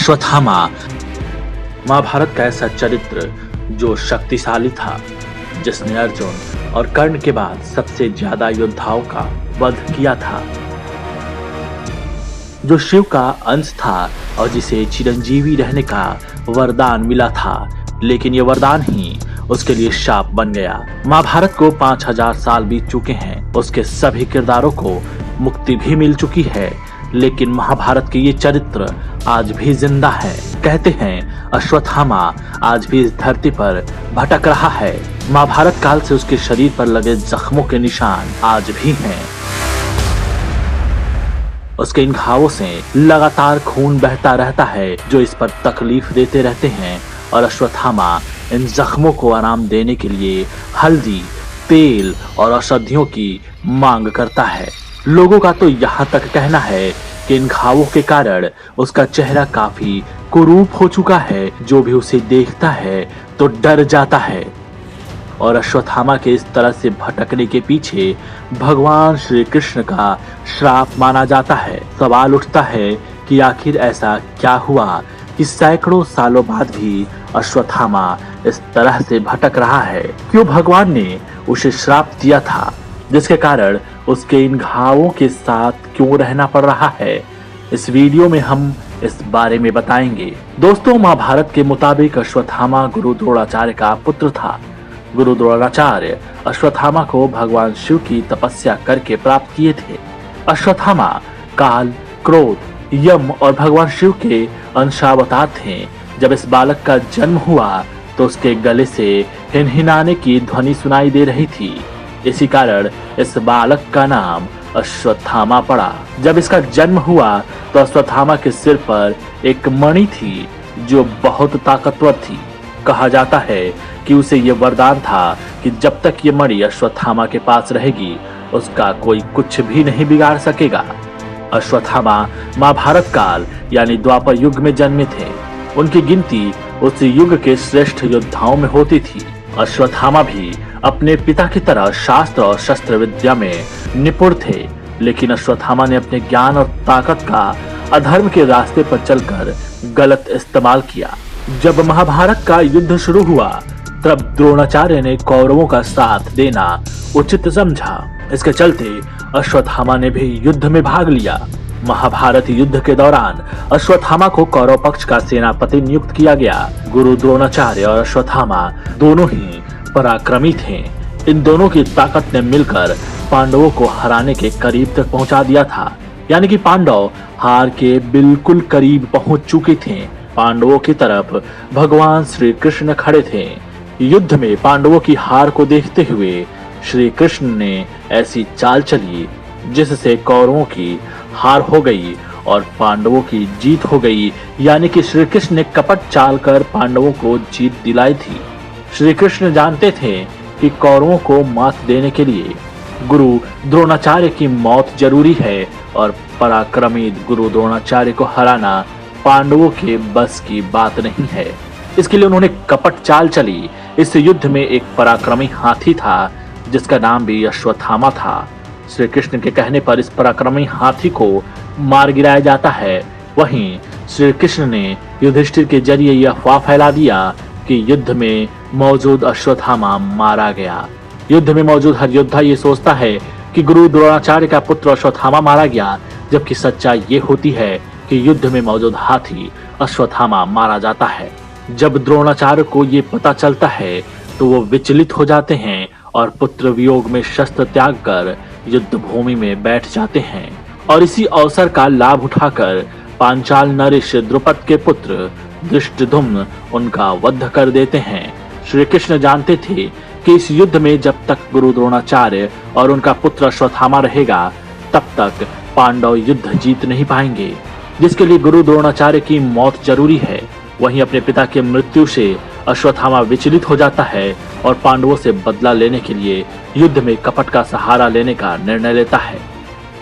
अश्वत्थामा महाभारत का ऐसा चरित्र जो शक्तिशाली था, जिसने अर्जुन और कर्ण के बाद सबसे ज्यादा योद्धाओं का वध किया था, जो शिव का अंश था और जिसे चिरंजीवी रहने का वरदान मिला था, लेकिन ये वरदान ही उसके लिए शाप बन गया। महाभारत को 5000 साल बीत चुके हैं, उसके सभी किरदारों को मुक्ति भी मिल चुकी है, लेकिन महाभारत के ये चरित्र आज भी जिंदा है। कहते हैं अश्वत्थामा आज भी इस धरती पर भटक रहा है। महाभारत काल से उसके शरीर पर लगे जख्मों के निशान आज भी हैं। उसके इन घावों से लगातार खून बहता रहता है, जो इस पर तकलीफ देते रहते हैं, और अश्वत्थामा इन जख्मों को आराम देने के लिए हल्दी, तेल और औषधियों की मांग करता है। लोगों का तो यहाँ तक कहना है कि इन घावों के कारण उसका चेहरा काफी कुरूप हो चुका है। जो भी उसे देखता है तो डर जाता है। और अश्वत्थामा के इस तरह से भटकने के पीछे भगवान श्री कृष्ण का श्राप माना जाता है। सवाल उठता है कि आखिर ऐसा क्या हुआ कि सैकड़ों सालों बाद भी अश्वत्थामा इस तरह से भटक रहा है। क्यों भगवान ने उसे श्राप दिया था, जिसके कारण उसके इन घावों के साथ क्यों रहना पड़ रहा है? इस वीडियो में हम इस बारे में बताएंगे। दोस्तों, महाभारत के मुताबिक अश्वत्थामा गुरु द्रोणाचार्य का पुत्र था। गुरु द्रोणाचार्य अश्वत्थामा को भगवान शिव की तपस्या करके प्राप्त किए थे। अश्वत्थामा काल, क्रोध, यम और भगवान शिव के अंशावतार थे। जब इस बालक का जन्म हुआ तो उसके गले से हिनहिनाने की ध्वनि सुनाई दे रही थी। इसी कारण इस बालक का नाम अश्वत्थामा पड़ा। जब इसका जन्म हुआ तो अश्वत्थामा के सिर पर एक मणि थी जो बहुत ताकतवर थी। कहा जाता है कि उसे ये वरदान था कि जब तक ये मणि अश्वत्थामा के पास रहेगी, उसका कोई कुछ भी नहीं बिगाड़ सकेगा। अश्वत्थामा महाभारत काल यानी द्वापर युग में जन्मे थे। उनकी गिनती उस युग के श्रेष्ठ योद्धाओं में होती थी। अश्वत्थामा भी अपने पिता की तरह शास्त्र और शस्त्र विद्या में निपुण थे, लेकिन अश्वत्थामा ने अपने ज्ञान और ताकत का अधर्म के रास्ते पर चलकर गलत इस्तेमाल किया। जब महाभारत का युद्ध शुरू हुआ तब द्रोणाचार्य ने कौरवों का साथ देना उचित समझा। इसके चलते अश्वत्थामा ने भी युद्ध में भाग लिया। महाभारत युद्ध के दौरान अश्वत्थामा को कौरव पक्ष का सेनापति नियुक्त किया गया। गुरु द्रोणाचार्य और अश्वत्थामा दोनों ही पराक्रमी थे। इन दोनों की ताकत ने मिलकर पांडवों को हराने के करीब तक पहुंचा दिया था। यानी कि पांडव हार के बिल्कुल करीब पहुंच चुके थे। पांडवों की तरफ भगवान श्री कृष्ण खड़े थे। युद्ध में पांडवों की हार को देखते हुए श्री कृष्ण ने ऐसी चाल चली जिससे कौरवों की हार हो गई और पांडवों की जीत हो गई। यानी कि श्री कृष्ण ने कपट चाल कर पांडवों को जीत दिलाई थी। श्री कृष्ण जानते थे कि कौरवों को मात देने के लिए गुरु द्रोणाचार्य की मौत जरूरी है, और पराक्रमी गुरु द्रोणाचार्य को हराना पांडवों के बस की बात नहीं है। इसके लिए उन्होंने कपट चाल चली। इस युद्ध में एक पराक्रमी हाथी था जिसका नाम भी अश्वत्थामा था। श्री कृष्ण के कहने पर इस पराक्रमी हाथी को मार गिराया जाता है। वहीं श्री कृष्ण ने युधिष्ठिर के जरिए यह अफवाह फैला दिया कि युद्ध में मौजूद अश्वत्थामा मारा गया। युद्ध में मौजूद हर योद्धा ये सोचता है कि गुरु द्रोणाचार्य का पुत्र अश्वत्थामा मारा गया, जबकि सच्चाई ये होती है कि युद्ध में मौजूद हाथी अश्वत्थामा मारा जाता है। जब द्रोणाचार्य को ये पता चलता है तो वो विचलित हो जाते हैं और पुत्र वियोग में शस्त्र त्याग कर युद्ध भूमि में बैठ जाते हैं। और इसी अवसर का लाभ उठाकर पांचाल नरेश द्रुपद के पुत्र धृष्टद्युम्न उनका वध कर देते हैं। श्री कृष्ण जानते थे कि इस युद्ध में जब तक गुरु द्रोणाचार्य और उनका पुत्र अश्वत्थामा रहेगा, तब तक पांडव युद्ध जीत नहीं पाएंगे, जिसके लिए गुरु द्रोणाचार्य की मौत जरूरी है। वहीं अपने पिता की मृत्यु से अश्वत्थामा विचलित हो जाता है और पांडवों से बदला लेने के लिए युद्ध में कपट का सहारा लेने का निर्णय लेता है,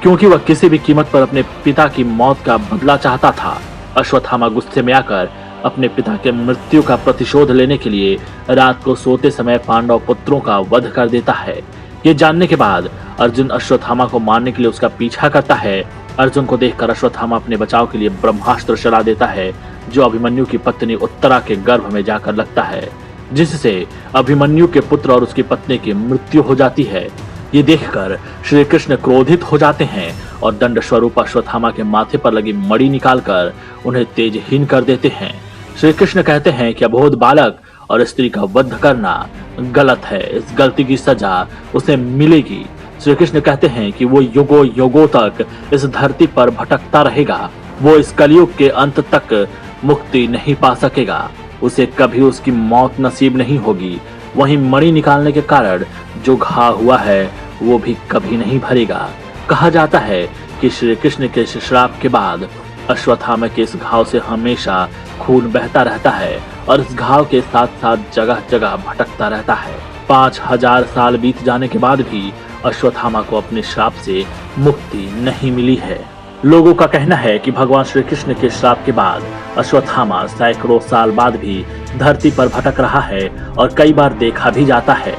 क्योंकि वह किसी भी कीमत पर अपने पिता की मौत का बदला चाहता था। अश्वत्थामा गुस्से में आकर अपने पिता के मृत्यु का प्रतिशोध लेने के लिए रात को सोते समय पांडव पुत्रों का वध कर देता है। ये जानने के बाद अर्जुन अश्वत्थामा को मारने के लिए उसका पीछा करता है। अर्जुन को देखकर अश्वत्थामा अपने बचाव के लिए ब्रह्मास्त्र चला देता है, जो अभिमन्यु की पत्नी उत्तरा के गर्भ में जाकर लगता है, जिससे अभिमन्यु के पुत्र और उसकी पत्नी की मृत्यु हो जाती है। ये देखकर श्री कृष्ण क्रोधित हो जाते हैं और दंड स्वरूप अश्वत्थामा के माथे पर लगी मणि निकालकर उन्हें तेजहीन कर देते हैं। श्री कृष्ण कहते हैं कि अबोध बालक और स्त्री का वध करना गलत है, इस गलती की सजा उसे मिलेगी। श्री कृष्ण कहते हैं कि वो युगों युगों तक इस धरती पर भटकता रहेगा, वो इस कलयुग के अंत तक मुक्ति नहीं पा सकेगा, उसे कभी उसकी मौत नसीब नहीं होगी। वहीं मणि निकालने के कारण जो घाव हुआ है वो भी कभी नहीं भरेगा। कहा जाता है कि श्री कृष्ण के श्राप के बाद अश्वत्थामा के इस घाव से हमेशा खून बहता रहता है और इस घाव के साथ साथ जगह जगह भटकता रहता है। 5000 साल बीत जाने के बाद भी अश्वत्थामा को अपने श्राप से मुक्ति नहीं मिली है। लोगों का कहना है कि भगवान श्री कृष्ण के श्राप के बाद अश्वत्थामा सैकड़ों साल बाद भी धरती पर भटक रहा है और कई बार देखा भी जाता है।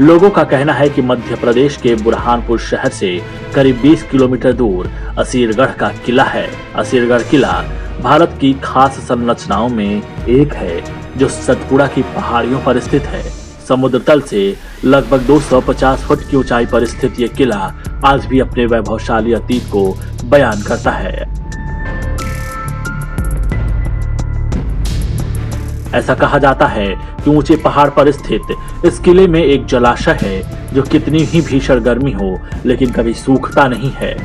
लोगों का कहना है कि मध्य प्रदेश के बुरहानपुर शहर से करीब 20 किलोमीटर दूर असीरगढ़ का किला है। असीरगढ़ किला भारत की खास संरचनाओं में एक है जो सतपुड़ा की पहाड़ियों पर स्थित है। समुद्र तल से लगभग 250 फुट की ऊंचाई पर स्थित ये किला आज भी अपने वैभवशाली अतीत को बयान करता है। ऐसा कहा जाता है कि ऊंचे पहाड़ पर स्थित इस किले में एक जलाशय है जो कितनी ही भीषण गर्मी हो लेकिन कभी सूखता नहीं है।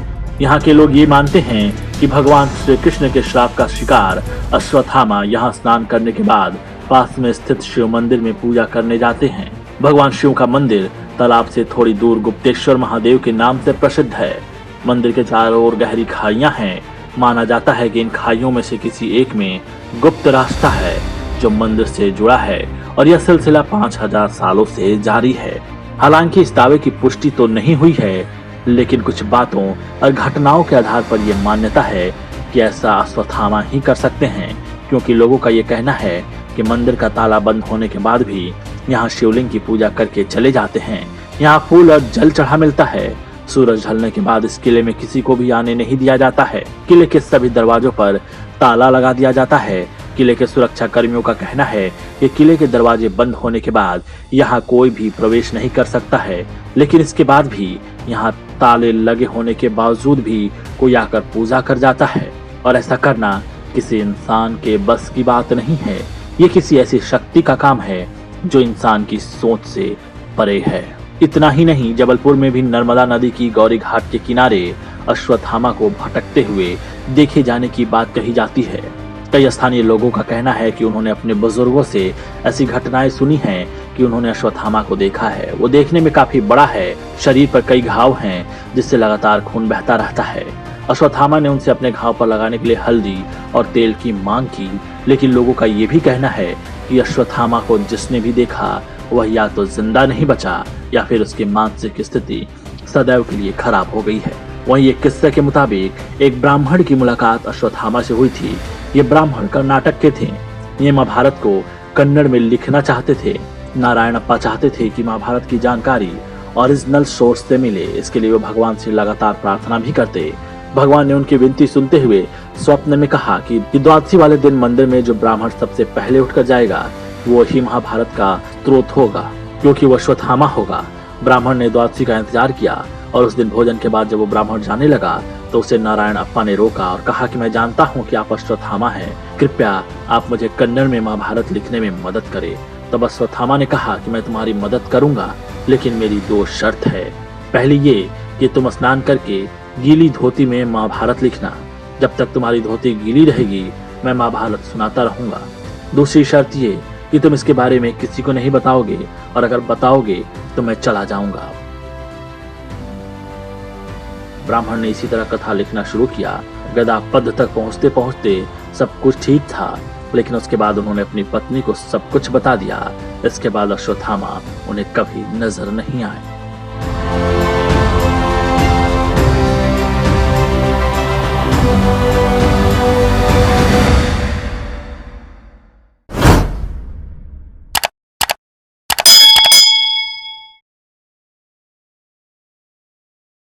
यहाँ के लोग ये मानते हैं कि भगवान श्री कृष्ण के श्राप का शिकार अश्वत्थामा यहाँ स्नान करने के बाद पास में स्थित शिव मंदिर में पूजा करने जाते हैं। भगवान शिव का मंदिर तालाब से थोड़ी दूर गुप्तेश्वर महादेव के नाम से प्रसिद्ध है। मंदिर के चारों ओर गहरी खाइयां हैं। माना जाता है कि इन खाइयों में से किसी एक में गुप्त रास्ता है जो मंदिर से जुड़ा है और यह सिलसिला 5000 सालों से जारी है। हालांकि इस दावे की पुष्टि तो नहीं हुई है, लेकिन कुछ बातों और घटनाओं के आधार पर यह मान्यता है कि ऐसा अश्वत्थामा ही कर सकते हैं, क्योंकि लोगों का यह कहना है कि मंदिर का ताला बंद होने के बाद भी यहाँ शिवलिंग की पूजा करके चले जाते हैं। यहाँ फूल और जल चढ़ा मिलता है। सूरज ढलने के बाद इस किले में किसी को भी आने नहीं दिया जाता है। किले के सभी दरवाजों पर ताला लगा दिया जाता है। किले के सुरक्षा कर्मियों का कहना है कि किले के दरवाजे बंद होने के बाद यहाँ कोई भी प्रवेश नहीं कर सकता है, लेकिन इसके बाद भी यहाँ ताले लगे होने के बावजूद भी कोई आकर पूजा कर जाता है। और ऐसा करना किसी इंसान के बस की बात नहीं है। ये किसी ऐसी शक्ति का काम है जो इंसान की सोच से परे है। इतना ही नहीं, जबलपुर में भी नर्मदा नदी की गौरी घाट के किनारे अश्वत्थामा को भटकते हुए देखे जाने की बात कही जाती है। कई स्थानीय लोगों का कहना है कि उन्होंने अपने बुजुर्गों से ऐसी घटनाएं सुनी हैं कि उन्होंने अश्वत्थामा को देखा है। वो देखने में काफी बड़ा है, शरीर पर कई घाव हैं जिससे लगातार खून बहता रहता है। अश्वत्थामा ने उनसे अपने घाव पर लगाने के लिए हल्दी और तेल की मांग की, लेकिन लोगों का ये भी कहना है कि अश्वत्थामा को जिसने भी देखा वह या तो जिंदा नहीं बचा या फिर उसकी मानसिक स्थिति सदैव के लिए खराब हो गई है। वहीं एक किस्से के मुताबिक एक ब्राह्मण की मुलाकात अश्वत्थामा से हुई थी। ये ब्राह्मण कर्नाटक के थे। ये महाभारत को कन्नड़ में लिखना चाहते थे। नारायणप्पा चाहते थे कि महाभारत की जानकारी ओरिजिनल सोर्स से मिले। इसके लिए वो भगवान से लगातार प्रार्थना भी करते। भगवान ने उनकी विनती सुनते हुए स्वप्न में कहा कि द्वादशी वाले दिन मंदिर में जो ब्राह्मण सबसे पहले उठकर जाएगा वो ही महाभारत का स्रोत होगा, क्योंकि वो अश्वत्थामा होगा। ब्राह्मण ने द्वादशी का इंतजार किया और उस दिन भोजन के बाद जब वो ब्राह्मण जाने लगा तो उसे नारायणप्पा ने रोका और कहा कि मैं जानता हूँ कि आप अश्वत्थामा हैं, कृपया आप मुझे कन्नड़ में महाभारत लिखने में मदद करें। तब अश्वत्थामा ने कहा कि मैं तुम्हारी मदद करूंगा, लेकिन मेरी 2 शर्त है। पहली ये कि तुम स्नान करके गीली धोती में महाभारत लिखना। जब तक तुम्हारी धोती गीली रहेगी मैं महाभारत सुनाता रहूंगा। दूसरी शर्त ये कि तुम इसके बारे में किसी को नहीं बताओगे, और अगर बताओगे तो मैं चला जाऊंगा। ब्राह्मण ने इसी तरह कथा लिखना शुरू किया। गदा पद तक पहुंचते पहुंचते सब कुछ ठीक था, लेकिन उसके बाद उन्होंने अपनी पत्नी को सब कुछ बता दिया। इसके बाद अश्वत्थामा उन्हें कभी नजर नहीं आए।